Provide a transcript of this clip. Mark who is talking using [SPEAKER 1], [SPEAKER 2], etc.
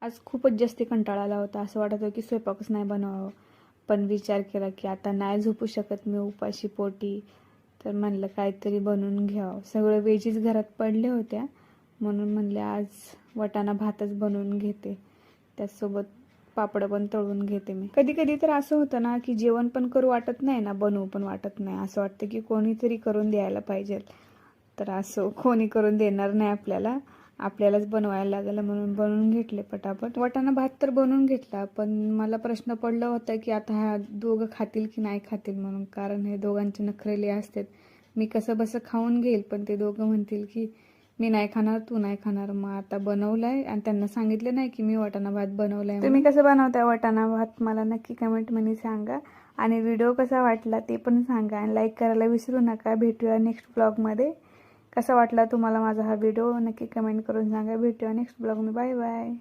[SPEAKER 1] आज खूपच जास्त कंटाळा आला होता. असं वाटत होतं की स्वयंपाकच नाही बनवावं. पण विचार केला की आता नाही झोपू शकत मी उपाशी पोटी. तर म्हणलं काहीतरी बनवून घ्यावं. सगळं वेजीज घरात पडल्या होत्या, म्हणून म्हणले आज वाटाणा भातच बनवून घेते. त्याचसोबत पापड पण तळून घेते मी. कधी कधी तर असं होतं ना की जेवण पण करू वाटत नाही ना, बनवू पण वाटत नाही. असं वाटतं की कोणीतरी करून द्यायला पाहिजे. तर असं कोणी करून देणार नाही आपल्याला, आपल्यालाच बनवायला लागलं. म्हणून बनवून घेतले पटापट. वाटाणा भात तर बनवून घेतला, पण मला प्रश्न पडला होता की आता हा दोघं खातील की नाही खातील म्हणून. कारण हे दोघांचे नखरेले असतात. मी कसं बसं खाऊन घेईल, पण ते दोघं म्हणतील की मी नाही खाणार, तू नाही खाणार. मग आता बनवलाय आणि त्यांना सांगितलं नाही की मी वाटाणा भात बनवलाय. तुम्ही कसं बनवताय वाटाणा भात मला नक्की कमेंटमध्ये सांगा. आणि व्हिडिओ कसा वाटला ते पण सांगा. आणि लाईक करायला विसरू नका. भेटूया नेक्स्ट ब्लॉगमध्ये. कसा वाटला तुम्हाला माझा हा व्हिडिओ नक्की कमेंट करून सांगा. भेटूया नेक्स्ट ब्लॉगमध्ये. Bye bye.